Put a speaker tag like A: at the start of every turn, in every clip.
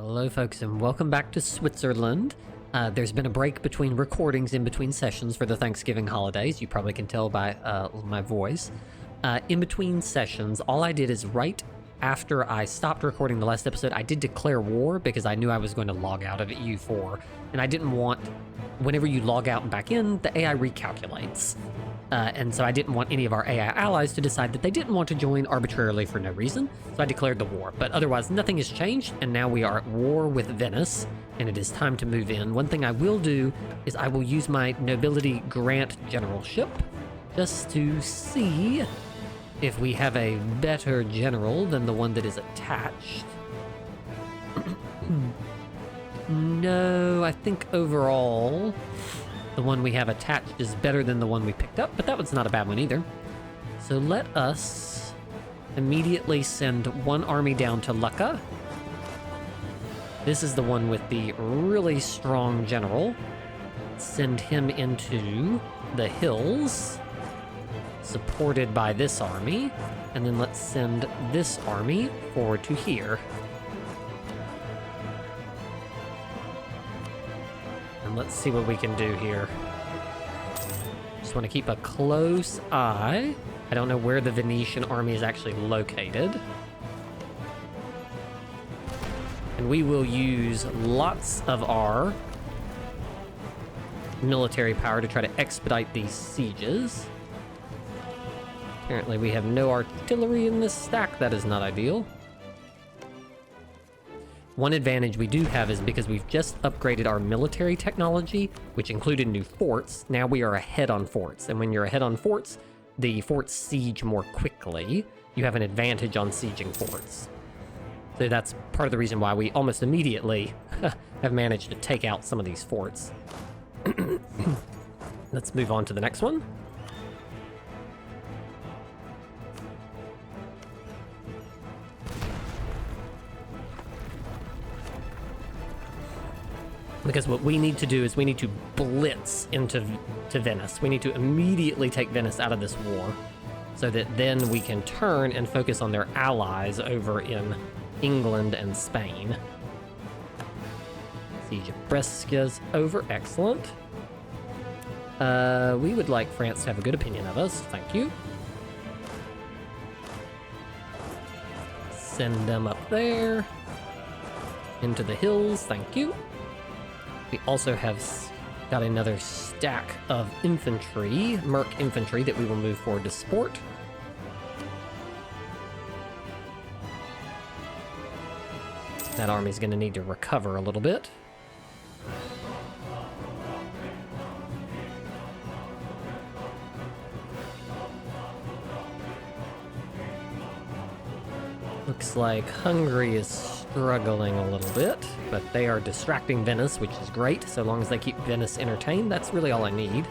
A: Hello folks and welcome back to Switzerland. There's been a break between recordings in between sessions for the Thanksgiving holidays. You probably can tell by my voice. In between sessions, all I did is right after I stopped recording the last episode, I did declare war because I knew I was going to log out of EU4. And I didn't want, whenever you log out and back in, the AI recalculates. And so I didn't want any of our AI allies to decide that they didn't want to join arbitrarily for no reason, so I declared the war. But otherwise, nothing has changed, and now we are at war with Venice, and it is time to move in. One thing I will do is I will use my nobility grant generalship just to see if we have a better general than the one that is attached. No, I think overall the one we have attached is better than the one we picked up, but that one's not a bad one either. So let us immediately send one army down to Lucca. This is the one with the really strong general. Send him into the hills, supported by this army, and then let's send this army forward to here. Let's see what we can do here. Just want to keep a close eye. I don't know where the Venetian army is actually located. And we will use lots of our military power to try to expedite these sieges. Apparently we have no artillery in this stack. That is not ideal. One advantage we do have is because we've just upgraded our military technology, which included new forts. Now we are ahead on forts, and when you're ahead on forts, the forts siege more quickly. You have an advantage on sieging forts. So that's part of the reason why we almost immediately have managed to take out some of these forts. Let's move on to the next one. Because what we need to do is we need to blitz into Venice. We need to immediately take Venice out of this war so that then we can turn and focus on their allies over in England and Spain. Siege of Brescia's over. Excellent. We would like France to have a good opinion of us. Thank you. Send them up there. Into the hills. Thank you. We also have got another stack of infantry, Merc infantry, that we will move forward to support. That army's going to need to recover a little bit. Looks like Hungary is struggling a little bit, but they are distracting Venice, which is great. So long as they keep Venice entertained, that's really all I need.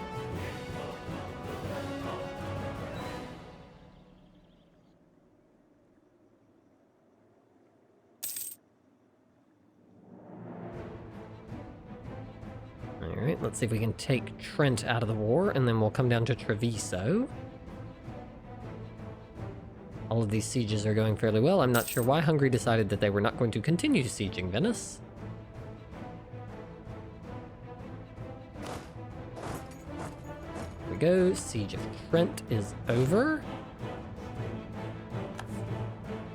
A: Alright, let's see if we can take Trent out of the war, and then we'll come down to Treviso. All of these sieges are going fairly well. I'm not sure why Hungary decided that they were not going to continue sieging Venice. Here we go. Siege of Trent is over.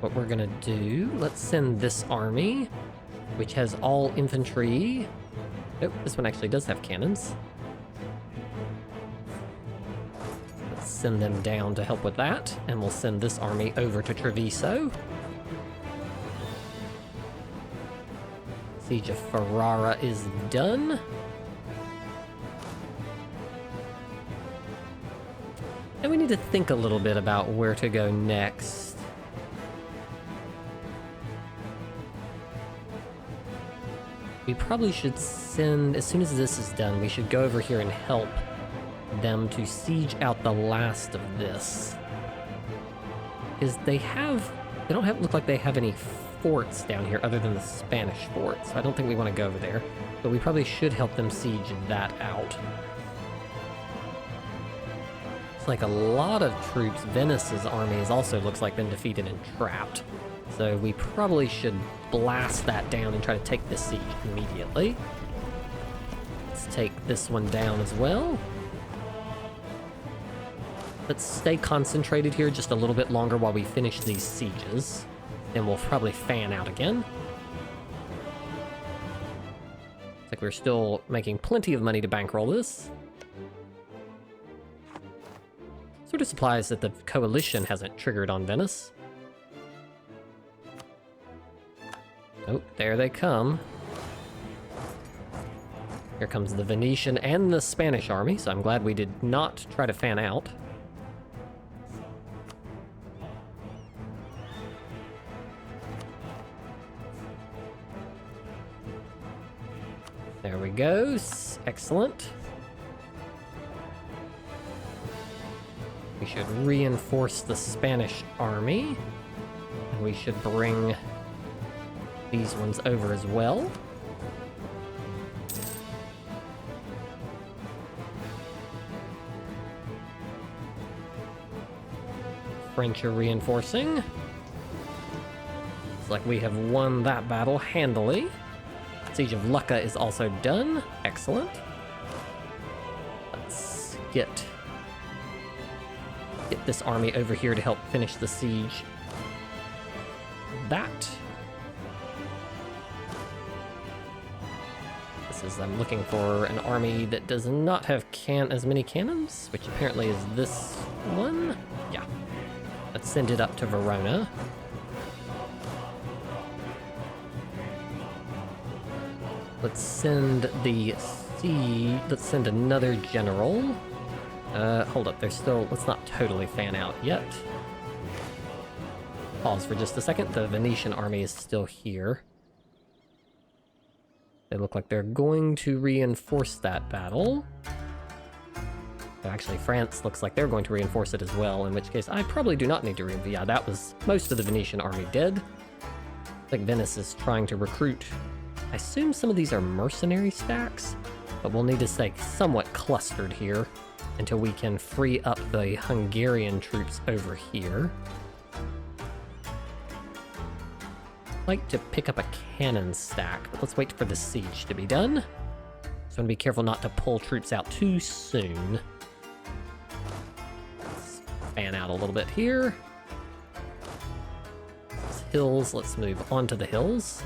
A: What we're gonna do, let's send this army, which has all infantry. Oh, this one actually does have cannons. Send them down to help with that, and we'll send this army over to Treviso. Siege of Ferrara is done. And we need to think a little bit about where to go next. We probably should send, as soon as this is done, we should go over here and help them to siege out the last of this, because they don't look like they have any forts down here other than the Spanish forts. I don't think we want to go over there, but we probably should help them siege that out. It's like a lot of troops. Venice's army also looks like been defeated and trapped. So we probably should blast that down and try to take this siege immediately. Let's take this one down as well. Let's stay concentrated here just a little bit longer while we finish these sieges. Then we'll probably fan out again. Looks like we're still making plenty of money to bankroll this. Sort of surprised that the coalition hasn't triggered on Venice. Oh, there they come. Here comes the Venetian and the Spanish army, so I'm glad we did not try to fan out. There we go. Excellent. We should reinforce the Spanish army. And we should bring these ones over as well. French are reinforcing. It's like we have won that battle handily. Siege of Lucca is also done. Excellent. Let's get this army over here to help finish the siege. That. This is, I'm looking for an army that does not have as many cannons, which apparently is this one. Yeah. Let's send it up to Verona. Let's send let's send another general. Hold up, there's still, let's not totally fan out yet. Pause for just a second, the Venetian army is still here. They look like they're going to reinforce that battle. Actually, France looks like they're going to reinforce it as well, in which case I probably do not need to reinforce. Yeah, that was most of the Venetian army dead. I think Venice is trying to recruit. I assume some of these are mercenary stacks, but we'll need to stay somewhat clustered here until we can free up the Hungarian troops over here. I'd like to pick up a cannon stack, but let's wait for the siege to be done. So I want to be careful not to pull troops out too soon. Let's fan out a little bit here. These hills, let's move onto the hills.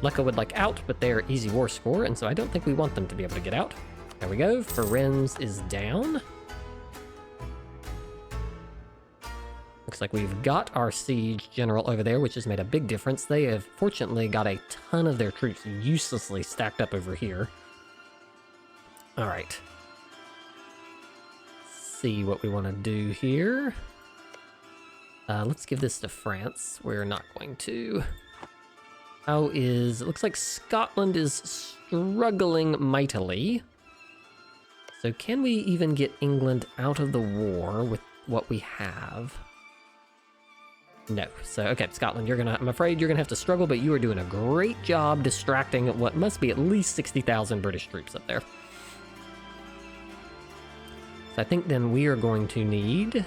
A: Lucca would like out, but they are easy war score, and so I don't think we want them to be able to get out. There we go. Firenze is down. Looks like we've got our siege general over there, which has made a big difference. They have fortunately got a ton of their troops uselessly stacked up over here. All right. Let's see what we want to do here. Let's give this to France. We're not going to. It looks like Scotland is struggling mightily. So can we even get England out of the war with what we have? No. So, okay, Scotland, I'm afraid you're gonna have to struggle, but you are doing a great job distracting what must be at least 60,000 British troops up there. So I think then we are going to need...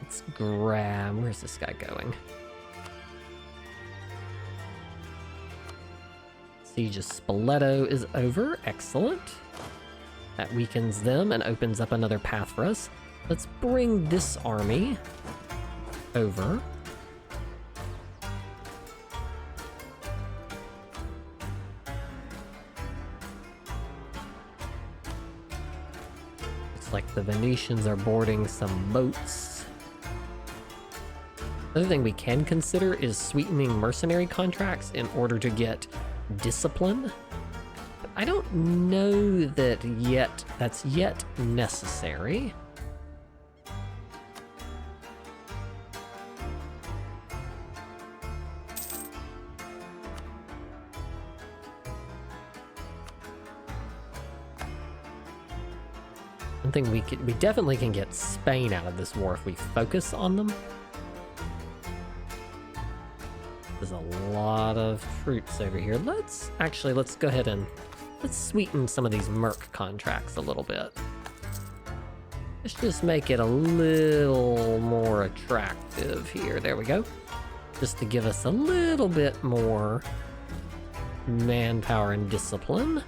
A: Let's grab... Where's this guy going? Siege of Spoleto is over. Excellent. That weakens them and opens up another path for us. Let's bring this army over. Looks like the Venetians are boarding some boats. Another thing we can consider is sweetening mercenary contracts in order to get discipline. But I don't know that that's yet necessary. One thing we definitely can get Spain out of this war if we focus on them. There's a lot of troops over here. Let's go ahead and Let's sweeten some of these merc contracts a little bit. Let's just make it a little more attractive here. There we go. Just to give us a little bit more manpower and discipline.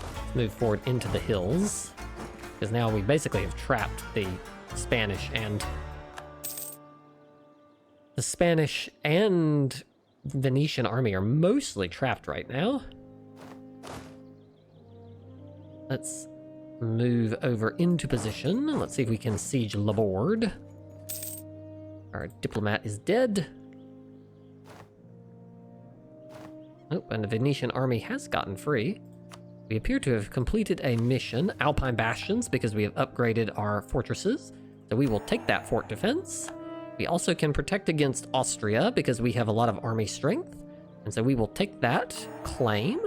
A: Let's move forward into the hills, because now we basically have trapped the Spanish and Venetian army are mostly trapped right now. Let's move over into position. Let's see if we can siege Laborde. Our diplomat is dead. Oh, and the Venetian army has gotten free. We appear to have completed a mission, Alpine Bastions, because we have upgraded our fortresses. So we will take that fort defense. We also can protect against Austria because we have a lot of army strength. And so we will take that claim.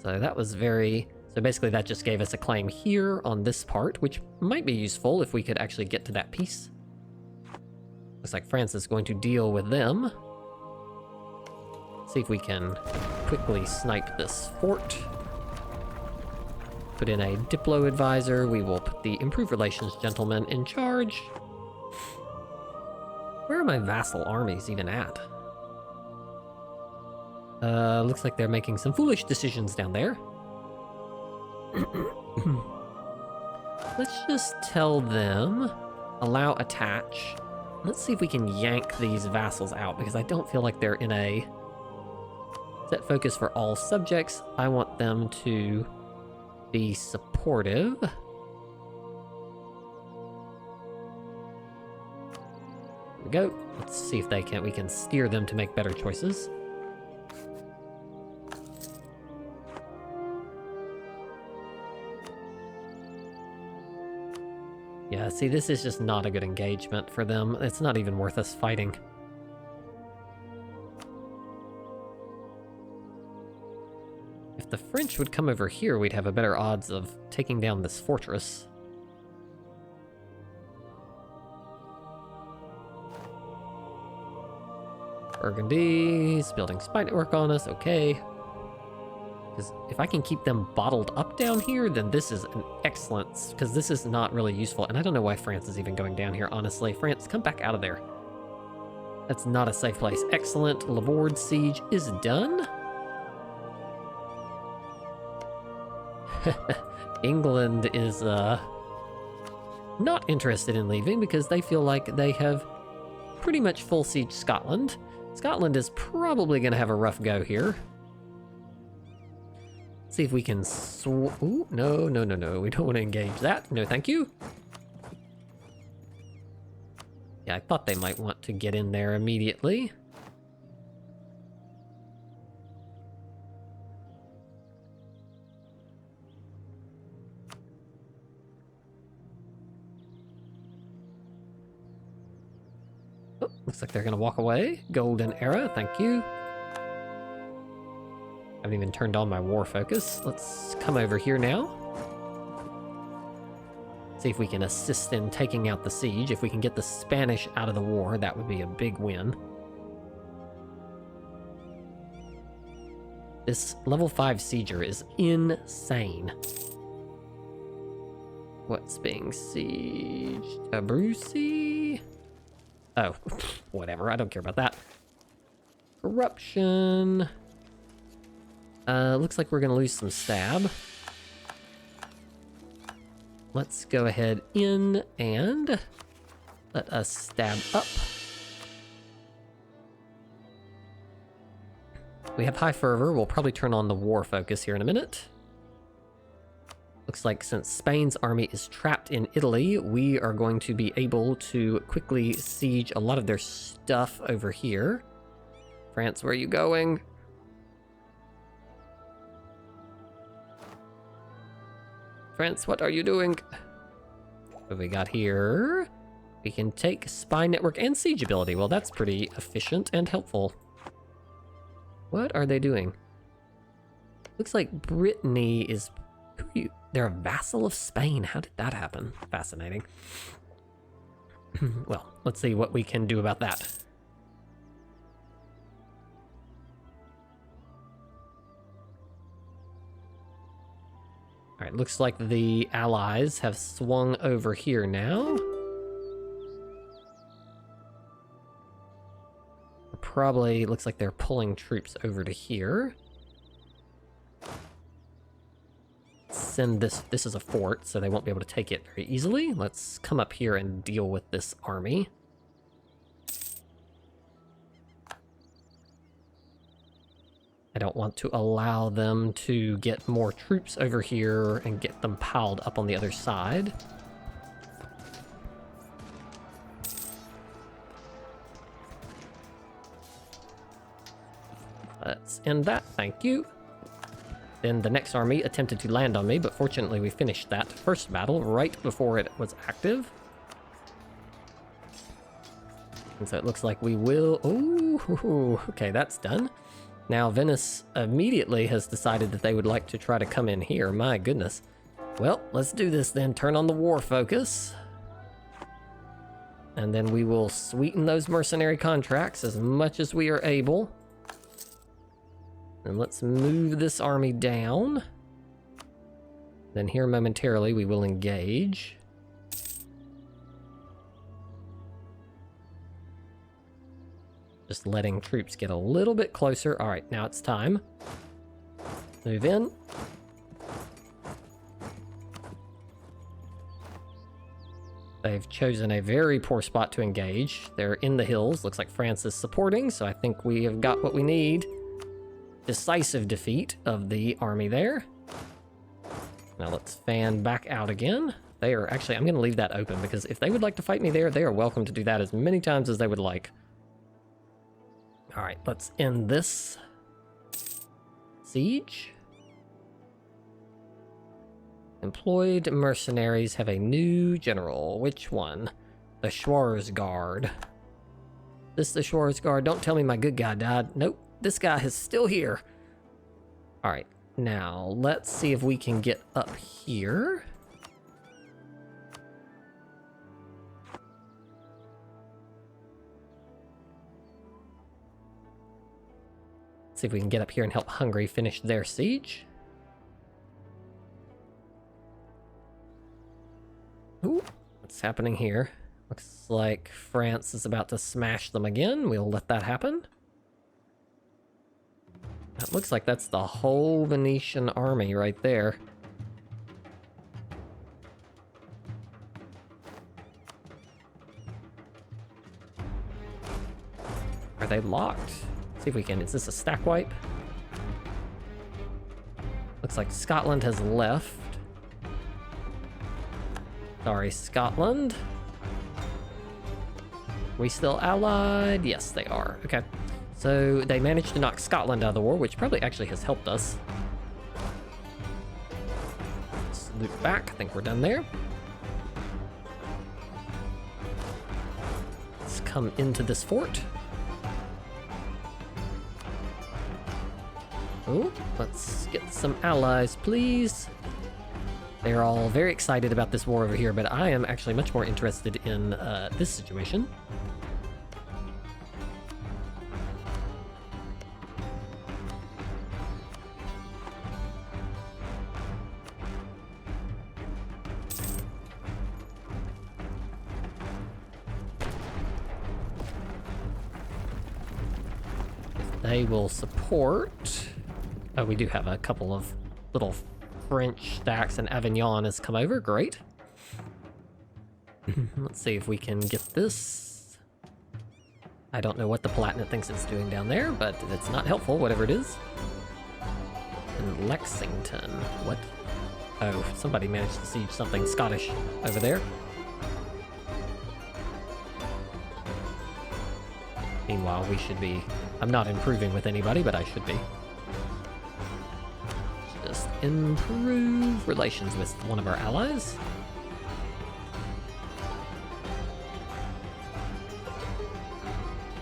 A: So that was very... So basically that just gave us a claim here on this part, which might be useful if we could actually get to that piece. Looks like France is going to deal with them. See if we can quickly snipe this fort. Put in a Diplo advisor. We will put the Improved Relations gentleman in charge. Where are my vassal armies even at? Looks like they're making some foolish decisions down there. Let's just tell them, allow attach. Let's see if we can yank these vassals out, because I don't feel like they're in a set focus for all subjects. I want them to be supportive. There we go. Let's see if we can steer them to make better choices. Yeah, see, this is just not a good engagement for them. It's not even worth us fighting. If the French would come over here, we'd have a better odds of taking down this fortress. Burgundy's building spy network on us, okay. Because if I can keep them bottled up down here, then this is an excellent, because this is not really useful. And I don't know why France is even going down here, honestly. France, come back out of there. That's not a safe place. Excellent. Laborde siege is done. England is not interested in leaving because they feel like they have pretty much full siege Scotland. Scotland is probably going to have a rough go here. See if we can ooh, no. We don't want to engage that. No, thank you. Yeah, I thought they might want to get in there immediately. Oh, looks like they're going to walk away. Golden era, thank you. I haven't even turned on my war focus. Let's come over here now. See if we can assist in taking out the siege. If we can get the Spanish out of the war, that would be a big win. This level 5 sieger is insane. What's being sieged? Abruzzi? Oh, whatever. I don't care about that. Corruption. Looks like we're going to lose some stab. Let's go ahead in and let us stab up. We have high fervor. We'll probably turn on the war focus here in a minute. Looks like since Spain's army is trapped in Italy, we are going to be able to quickly siege a lot of their stuff over here. France, where are you going? France, what are you doing? What have we got here? We can take spy network and siege ability. Well, that's pretty efficient and helpful. What are they doing? Looks like Brittany is... They're a vassal of Spain. How did that happen? Fascinating. Well, let's see what we can do about that. All right, looks like the allies have swung over here now. Probably looks like they're pulling troops over to here. Send this. This is a fort, so they won't be able to take it very easily. Let's come up here and deal with this army. I don't want to allow them to get more troops over here and get them piled up on the other side. Let's end that, thank you. Then the next army attempted to land on me, but fortunately we finished that first battle right before it was active. And so it looks like we will... Oh, okay, that's done. Now Venice immediately has decided that they would like to try to come in here. My goodness. Well, let's do this then. Turn on the war focus. And then we will sweeten those mercenary contracts as much as we are able. And let's move this army down. Then here momentarily we will engage. Just letting troops get a little bit closer. All right, now it's time. Move in. They've chosen a very poor spot to engage. They're in the hills. Looks like France is supporting, so I think we have got what we need. Decisive defeat of the army there. Now let's fan back out again. They are actually, I'm going to leave that open because if they would like to fight me there, they are welcome to do that as many times as they would like. All right, let's end this siege. Employed mercenaries have a new general. Which one? The Schwarzguard. This the Schwarzguard? Don't tell me my good guy died. Nope, this guy is still here. All right, now let's see if we can get up here. See if we can get up here and help Hungary finish their siege. Ooh, what's happening here? Looks like France is about to smash them again. We'll let that happen. That looks like that's the whole Venetian army right there. Are they locked? See if we can. Is this a stack wipe? Looks like Scotland has left. Sorry, Scotland. We still allied? Yes, they are. Okay. So they managed to knock Scotland out of the war, which probably actually has helped us. Let's loop back. I think we're done there. Let's come into this fort. Oh, let's get some allies, please. They're all very excited about this war over here, but I am actually much more interested in this situation. If they will support... Oh, we do have a couple of little French stacks, and Avignon has come over. Great. Let's see if we can get this. I don't know what the Palatinate thinks it's doing down there, but it's not helpful, whatever it is. And Lexington. What? Oh, somebody managed to siege something Scottish over there. Meanwhile, we should be... I'm not improving with anybody, but I should be. Just improve relations with one of our allies.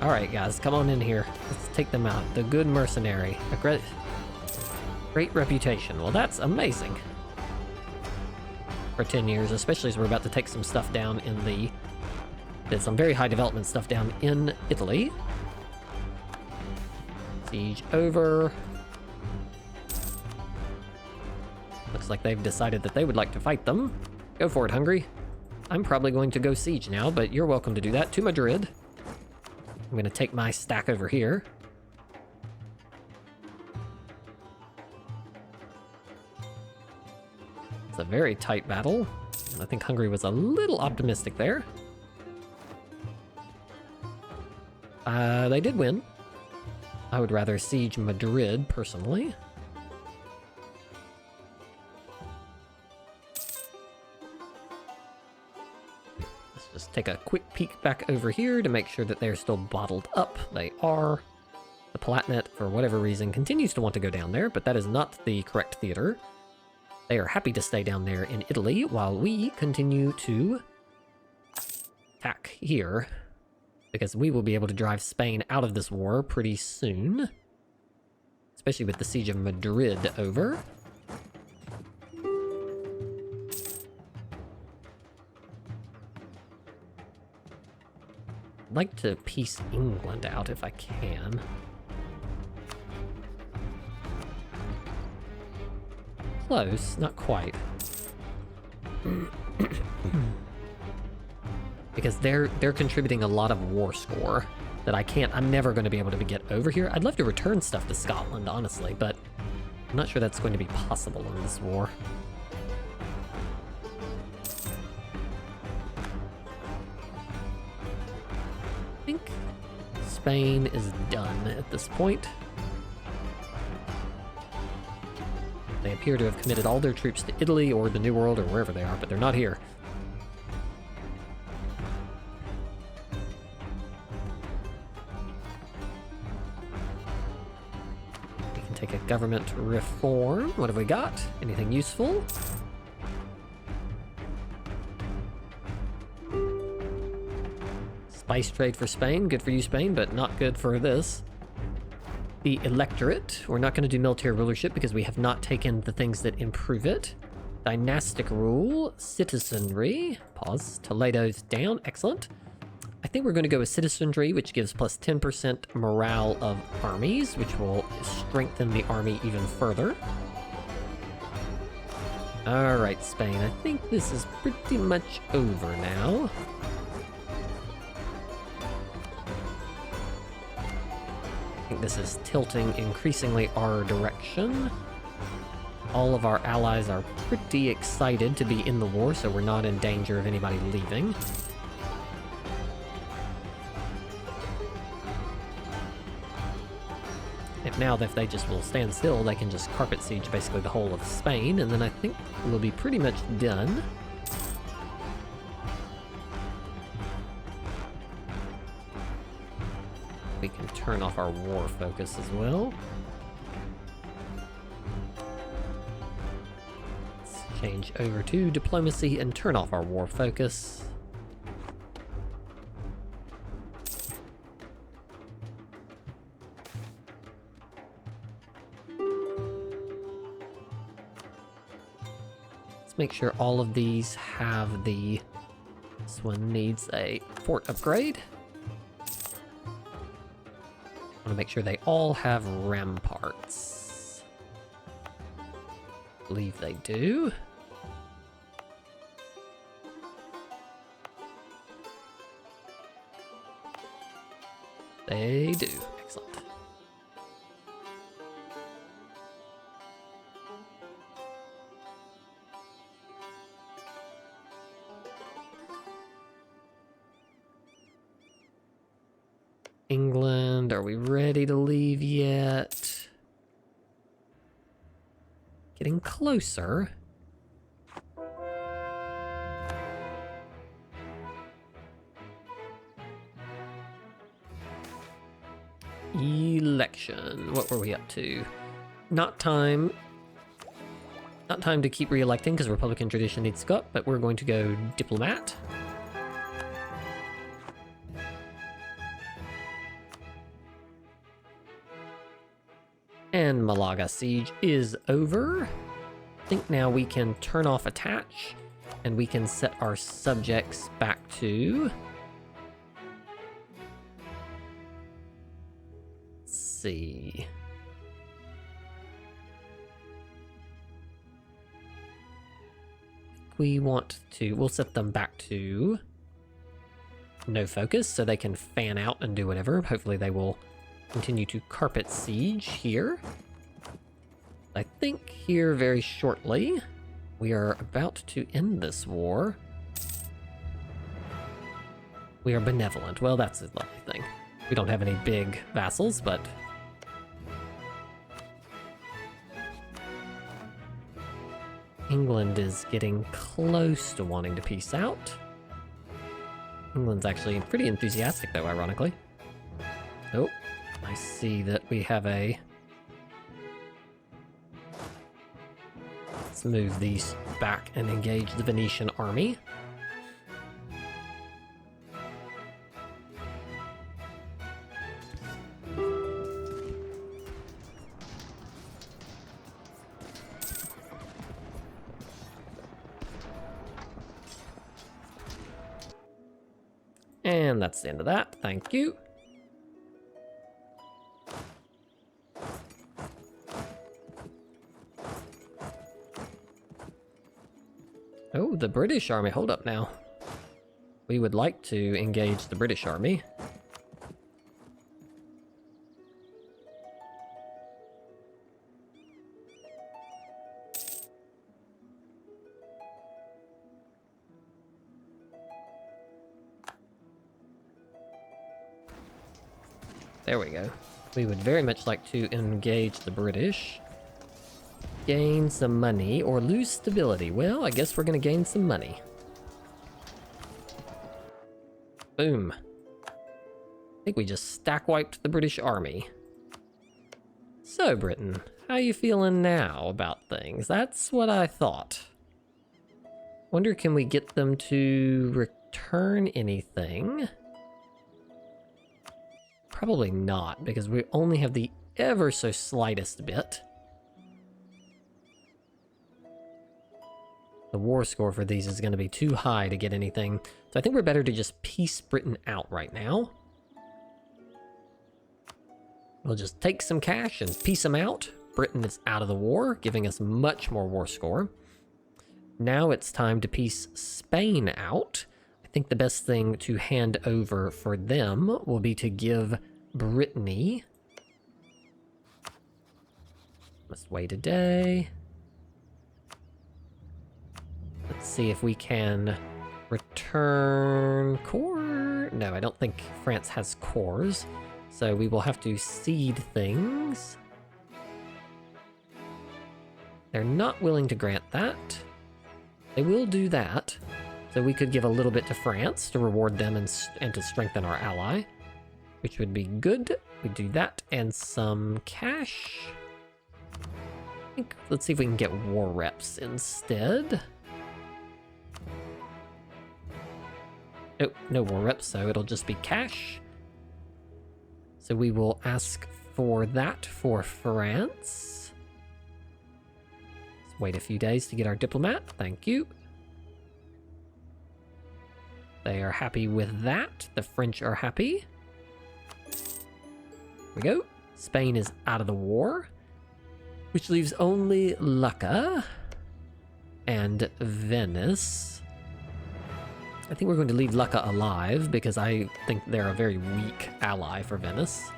A: Alright guys, come on in here. Let's take them out. The good mercenary. A great reputation. Well, that's amazing. for 10 years, especially as we're about to take some stuff down in the... Did some very high development stuff down in Italy. Siege over. Looks like they've decided that they would like to fight them. Go for it, Hungary. I'm probably going to go siege now, but you're welcome to do that. To Madrid. I'm going to take my stack over here. It's a very tight battle. I think Hungary was a little optimistic there. They did win. I would rather siege Madrid, personally. Let's just take a quick peek back over here to make sure that they're still bottled up. They are. The Palatinate, for whatever reason, continues to want to go down there, but that is not the correct theater. They are happy to stay down there in Italy while we continue to attack here, because we will be able to drive Spain out of this war pretty soon, especially with the siege of Madrid over. I'd like to piece England out if I can. Close, not quite. Because they're contributing a lot of war score that I'm never going to be able to get over here. I'd love to return stuff to Scotland, honestly, but I'm not sure that's going to be possible in this war. I think Spain is done at this point. They appear to have committed all their troops to Italy or the New World or wherever they are, but they're not here. We can take a government reform. What have we got? Anything useful? Spice trade for Spain. Good for you, Spain, but not good for this. The electorate. We're not going to do military rulership because we have not taken the things that improve it. Dynastic rule. Citizenry. Pause. Toledo's down. Excellent. I think we're going to go with citizenry, which gives plus 10% morale of armies, which will strengthen the army even further. Alright, Spain. I think this is pretty much over now. I think this is tilting increasingly our direction. All of our allies are pretty excited to be in the war, so we're not in danger of anybody leaving. Now, if they just will stand still, they can just carpet siege basically the whole of Spain, and then I think we'll be pretty much done. We can turn off our war focus as well. Let's change over to diplomacy and turn off our war focus. Let's make sure all of these have the... This one needs a fort upgrade. I want to make sure they all have ramparts. I believe they do. They do. Excellent. England, are we ready to leave yet? Getting closer. Election. What were we up to? Not time to keep re-electing because Republican tradition needs to go up, but we're going to go diplomat. And Malaga siege is over. I think now we can turn off attach And we can set our subjects back to... Let's see. We want to... We'll set them back to no focus so they can fan out and do whatever. Hopefully they will continue to carpet siege here. I think here very shortly we are about to end this war. We are benevolent. Well, that's a lovely thing. We don't have any big vassals, but... England is getting close to wanting to peace out. England's actually pretty enthusiastic, though, ironically. Oh, I see that we have a... Let's move these back and engage the Venetian army. And that's the end of that. Thank you. Oh, the British army. Hold up now. We would like to engage the British army. There we go. We would very much like to engage the British. Gain some money or lose stability. Well, I guess we're going to gain some money. Boom. I think we just stack wiped the British army. So, Britain, how you feeling now about things? That's what I thought. Wonder, can we get them to return anything? Probably not, because we only have the ever so slightest bit. The war score for these is going to be too high to get anything. So I think we're better to just peace Britain out right now. We'll just take some cash and peace them out. Britain is out of the war, giving us much more war score. Now it's time to peace Spain out. I think the best thing to hand over for them will be to give Brittany... Must wait a day. Let's see if we can return core. No, I don't think France has cores. So we will have to cede things. They're not willing to grant that. They will do that. So we could give a little bit to France to reward them and to strengthen our ally, which would be good. We do that and some cash. I think, let's see if we can get war reps instead. Oh, no war reps, so it'll just be cash. So we will ask for that for France. Let's wait a few days to get our diplomat. Thank you. They are happy with that. The French are happy. Here we go. Spain is out of the war, which leaves only Lucca and Venice. I think we're going to leave Lucca alive because I think they're a very weak ally for Venice.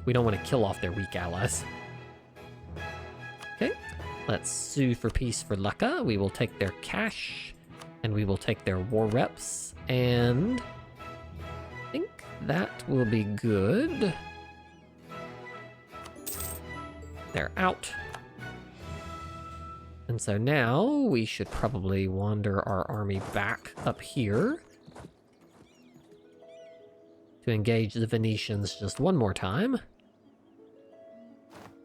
A: We don't want to kill off their weak allies. Okay, let's sue for peace for Lucca. We will take their cash, and we will take their war reps, and I think that will be good. They're out. And so now we should probably wander our army back up here to engage the Venetians just one more time.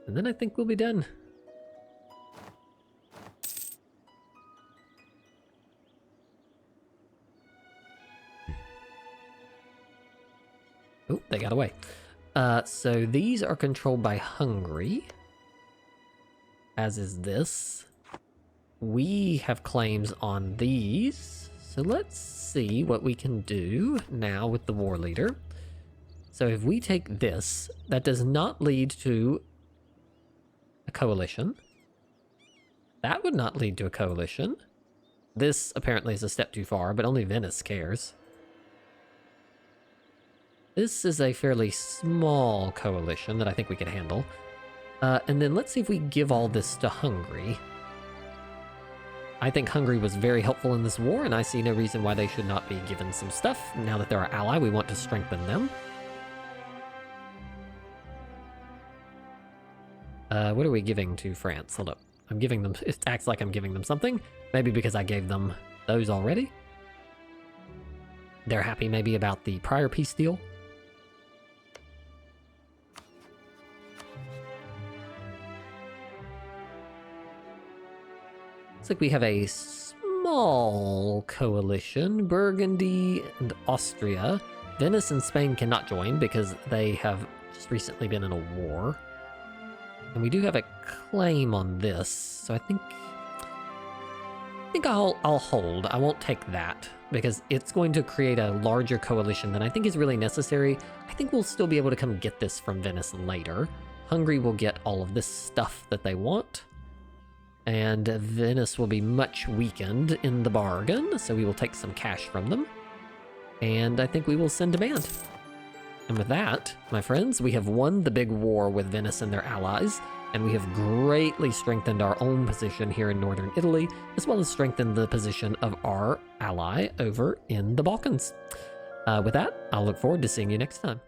A: And then I think we'll be done. Oh, they got away. So these are controlled by Hungary, as is this. We have claims on these, so let's see what we can do now with the war leader. So if we take this, that does not lead to a coalition. That would not lead to a coalition. This apparently is a step too far, but only Venice cares. This is a fairly small coalition that I think we can handle. And then let's see if we give all this to Hungary. I think Hungary was very helpful in this war, and I see no reason why they should not be given some stuff. Now that they're our ally, we want to strengthen them. What are we giving to France? Hold up. I'm giving them... It acts like I'm giving them something. Maybe because I gave them those already. They're happy maybe about the prior peace deal. Looks like we have a small coalition. Burgundy and Austria. Venice and Spain cannot join because they have just recently been in a war. And we do have a claim on this, so I think I'll hold. I won't take that because it's going to create a larger coalition than I think is really necessary. I think we'll still be able to come get this from Venice later. Hungary will get all of this stuff that they want. And Venice will be much weakened in the bargain, so we will take some cash from them. And I think we will send demand. And with that, my friends, we have won the big war with Venice and their allies, and we have greatly strengthened our own position here in northern Italy, as well as strengthened the position of our ally over in the Balkans. With that, I'll look forward to seeing you next time.